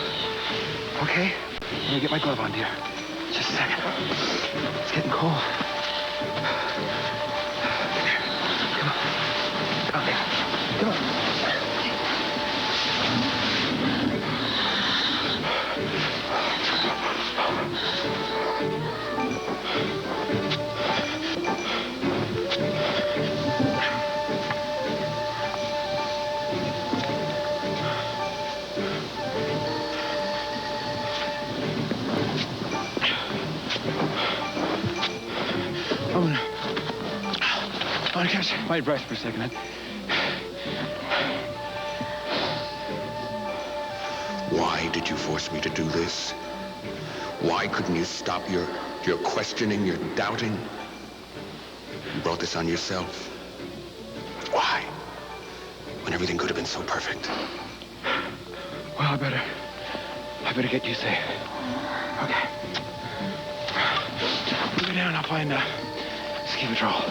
Okay? Let me get my glove on, dear. Just a second. It's getting cold. Come on. Come on. on, catch my breath for a second. Why did you force me to do this? Why couldn't you stop your questioning, your doubting? You brought this on yourself. Why? When everything could have been so perfect. Well, I better get you safe. Okay. Put me down, I'll find ski patrol.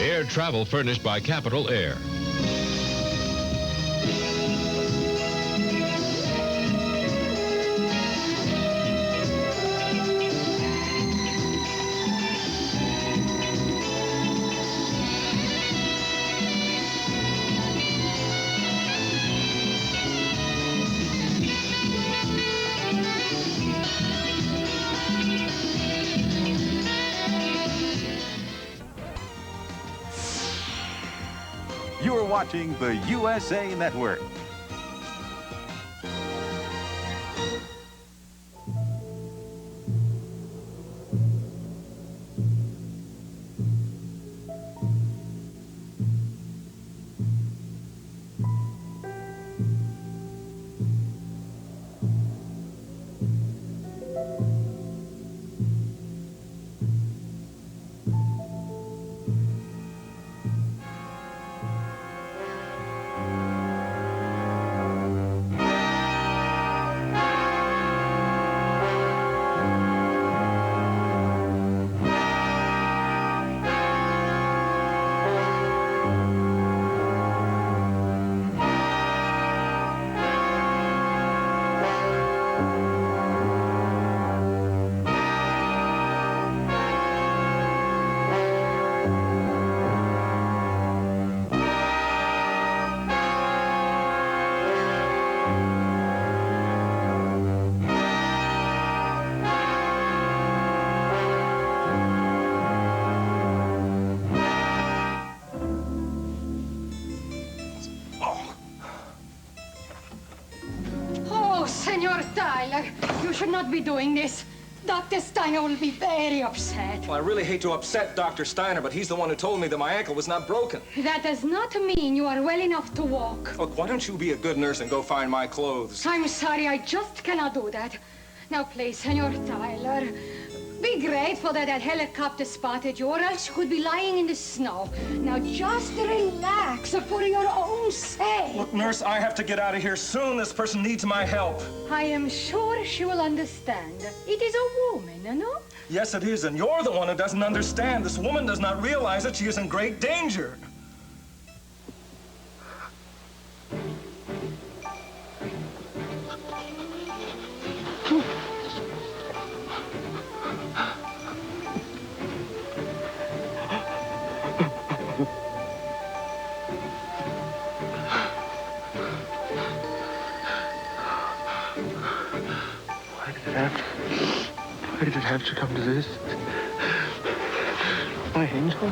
Air travel furnished by Capital Air. You're watching the USA Network. Senor Tyler, you should not be doing this. Dr. Steiner will be very upset. Well, I really hate to upset Dr. Steiner, but he's the one who told me that my ankle was not broken. That does not mean you are well enough to walk. Look, why don't you be a good nurse and go find my clothes? I'm sorry, I just cannot do that. Now, please, Senor Tyler, be grateful that helicopter spotted you, or else you could be lying in the snow. Now, just relax for your own sake. Look, nurse, I have to get out of here soon. This person needs my help. I am sure she will understand. It is a woman, no? Yes, it is, and you're the one who doesn't understand. This woman does not realize that she is in great danger. Why did it have to come to this? My angel?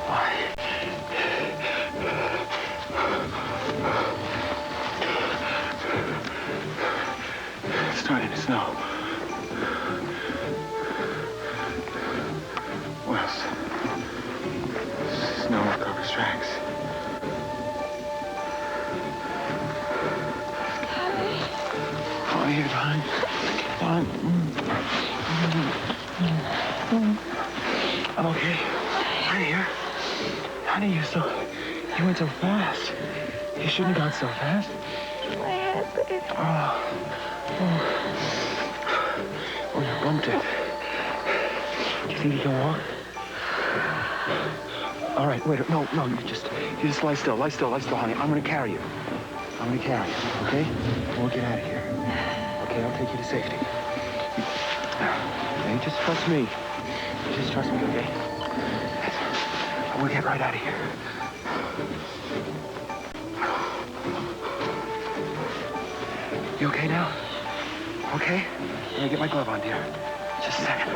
Why? It's starting to snow. Well, snow covers tracks. How are you, darling? Darling. I'm okay. Right here. Honey, you went so fast. You shouldn't have gone so fast. My head, baby. Oh, you bumped it. Do you think you can walk? All right, wait. No, you just lie still, honey. I'm gonna carry you. Okay? We'll get out of here. Okay, I'll take you to safety. Now, you just trust me. Just trust me, okay? We'll get right out of here. You okay now? Okay? Let me get my glove on, dear. Just a second.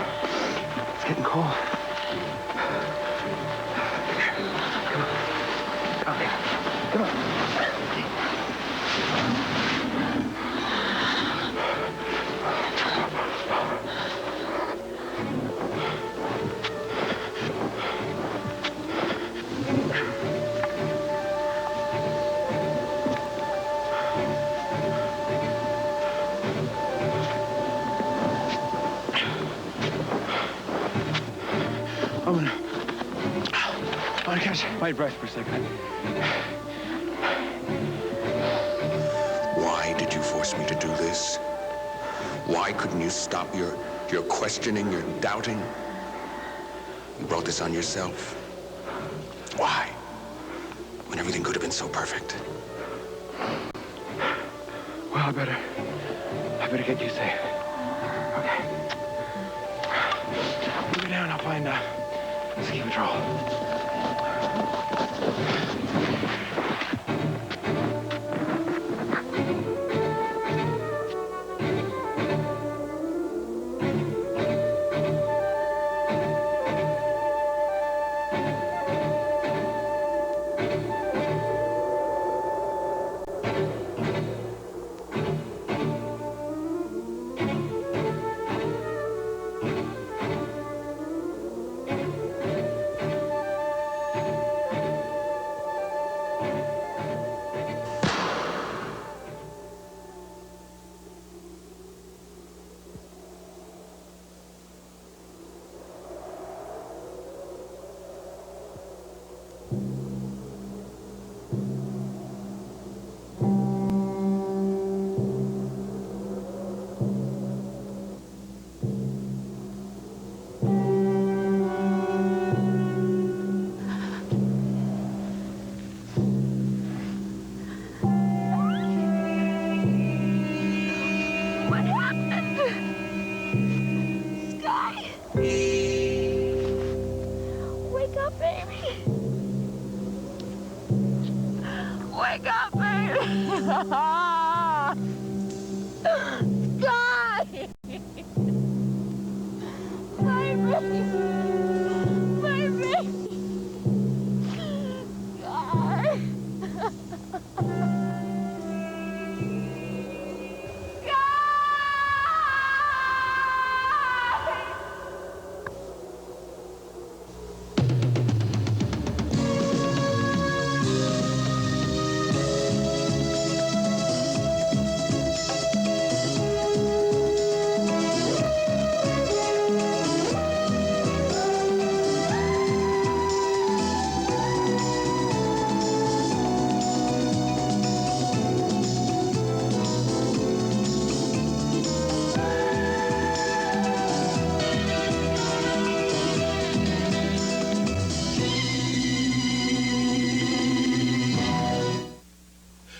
It's getting cold. Come on. Come on. I'm gonna catch my breath for a second. Why did you force me to do this? Why couldn't you stop your questioning, your doubting? You brought this on yourself. Why? When everything could have been so perfect. Well, I better get you safe. Okay. You go down, I'll find ski patrol. Wake up, baby. Sky. My baby. My baby. Sky.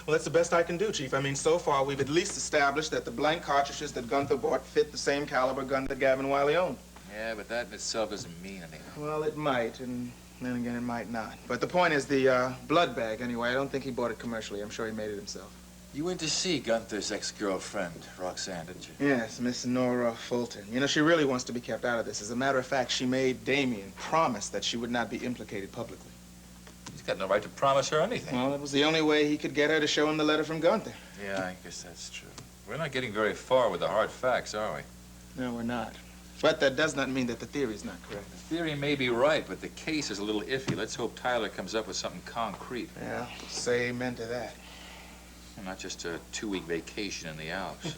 Well, that's the best I can do, Chief. I mean, so far, we've at least established that the blank cartridges that Gunther bought fit the same caliber gun that Gavin Wiley owned. Yeah, but that in itself doesn't mean anything. Well, it might, and then again, it might not. But the point is the blood bag, anyway. I don't think he bought it commercially. I'm sure he made it himself. You went to see Gunther's ex-girlfriend, Roxanne, didn't you? Yes, Miss Nora Fulton. You know, she really wants to be kept out of this. As a matter of fact, she made Damien promise that she would not be implicated publicly. He's got no right to promise her anything. Well, it was the only way he could get her to show him the letter from Gunther. Yeah, I guess that's true. We're not getting very far with the hard facts, are we? No, we're not. But that does not mean that the theory's not correct. The theory may be right, but the case is a little iffy. Let's hope Tyler comes up with something concrete. Yeah, say amen to that. Not just a 2-week vacation in the Alps.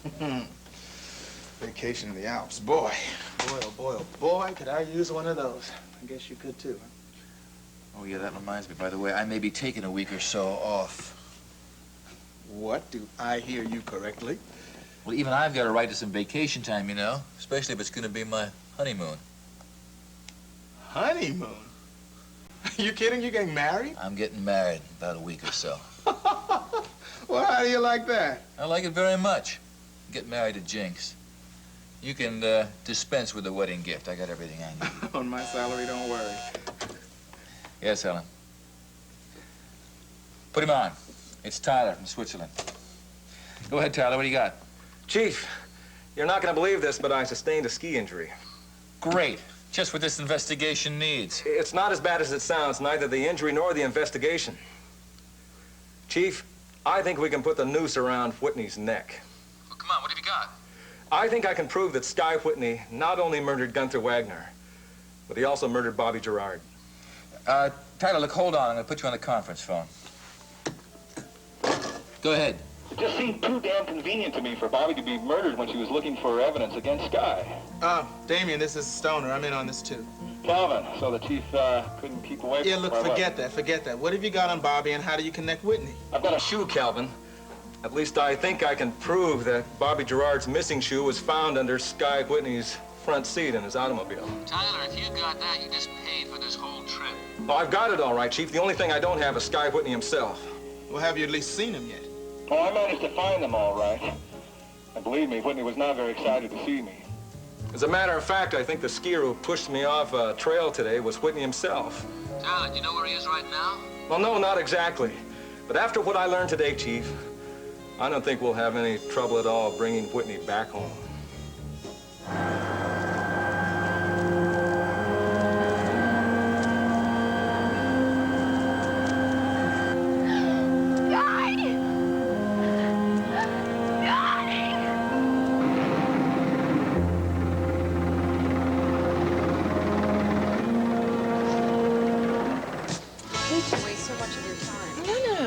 Vacation in the Alps. Boy, boy, oh boy, oh boy, could I use one of those. I guess you could too, huh? Oh, yeah, that reminds me. By the way, I may be taking a week or so off. What? Do I hear you correctly? Well, even I've got a right to some vacation time, you know, especially if it's going to be my honeymoon. Honeymoon? Are you kidding? You're getting married? I'm getting married in about a week or so. Well, how do you like that? I like it very much. Get married to Jinx. You can dispense with the wedding gift. I got everything I need. On my salary, don't worry. Yes, Helen. Put him on. It's Tyler from Switzerland. Go ahead, Tyler. What do you got? Chief, you're not going to believe this, but I sustained a ski injury. Great. Just what this investigation needs. It's not as bad as it sounds, neither the injury nor the investigation. Chief, I think we can put the noose around Whitney's neck. Well, come on. What have you got? I think I can prove that Sky Whitney not only murdered Gunther Wagner, but he also murdered Bobby Gerard. Tyler, look, hold on. I'm going to put you on the conference phone. Go ahead. It just seemed too damn convenient to me for Bobby to be murdered when she was looking for evidence against Sky. Damien, this is Stoner. I'm in on this, too. Calvin, so the chief couldn't keep away from... Yeah, look, forget that. What have you got on Bobby, and how do you connect Whitney? I've got a shoe, Calvin. At least I think I can prove that Bobby Gerard's missing shoe was found under Sky Whitney's front seat in his automobile. Tyler, if you got that, you just paid for this whole trip. Oh, I've got it all right, Chief. The only thing I don't have is Sky Whitney himself. Well, have you at least seen him yet? Oh, I managed to find them all right. And believe me, Whitney was not very excited to see me. As a matter of fact, I think the skier who pushed me off a trail today was Whitney himself. Tyler, do you know where he is right now? Well, no, not exactly. But after what I learned today, Chief, I don't think we'll have any trouble at all bringing Whitney back home.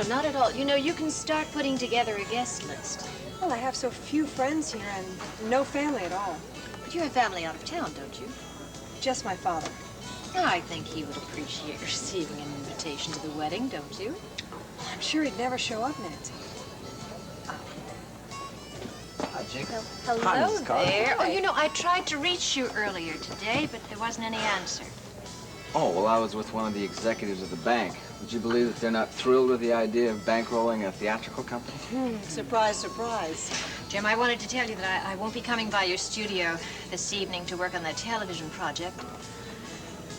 Not at all. You know, you can start putting together a guest list. Well, I have so few friends here and no family at all. But you have family out of town, don't you? Just my father. I think he would appreciate receiving an invitation to the wedding, don't you? I'm sure he'd never show up, Nancy. Hi, Jake. Hello Hi, Mrs. Carter. there. Oh, you know, I tried to reach you earlier today, but there wasn't any answer. Oh, well, I was with one of the executives of the bank. Would you believe that they're not thrilled with the idea of bankrolling a theatrical company? Surprise, surprise. Jim, I wanted to tell you that I won't be coming by your studio this evening to work on that television project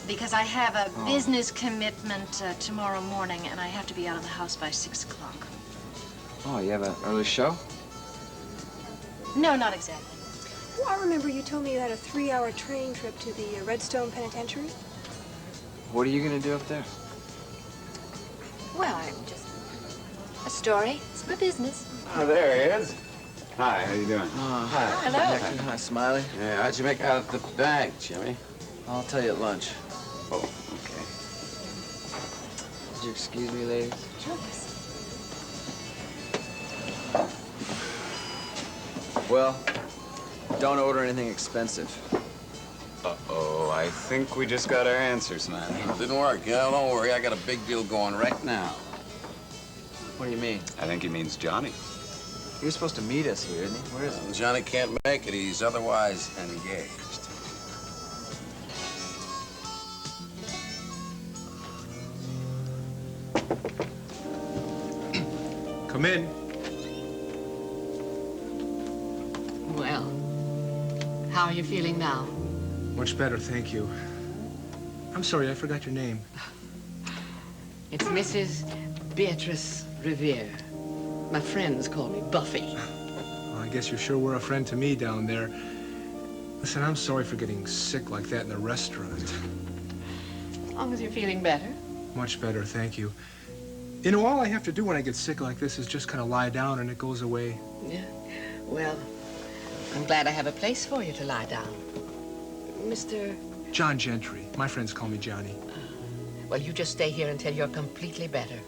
because I have a business commitment tomorrow morning, and I have to be out of the house by 6 o'clock. Oh, you have an early show? No, not exactly. Oh, I remember you told me you had a 3-hour train trip to the Redstone Penitentiary. What are you going to do up there? Well, I'm just... a story. It's my business. Oh, there he is. Hi, how you doing? Hi. Hello. Hi, Smiley. Yeah, how'd you make out of the bag, Jimmy? I'll tell you at lunch. Oh, okay. Would you excuse me, ladies? Sure. Well, don't order anything expensive. Uh-oh, I think we just got our answer, Smiley. Didn't work, yeah? Don't worry, I got a big deal going right now. What do you mean? I think he means Johnny. He was supposed to meet us here, isn't he? Where is he? Johnny can't make it. He's otherwise engaged. Come in. Well, how are you feeling now? Much better, thank you. I'm sorry, I forgot your name. It's Mrs. Beatrice Revere. My friends call me Buffy. Well, I guess you sure were a friend to me down there. Listen, I'm sorry for getting sick like that in the restaurant. As long as you're feeling better. Much better, thank you. You know, all I have to do when I get sick like this is just kind of lie down and it goes away. Yeah. Well, I'm glad I have a place for you to lie down. Mr. John Gentry. My friends call me Johnny. Well, you just stay here until you're completely better.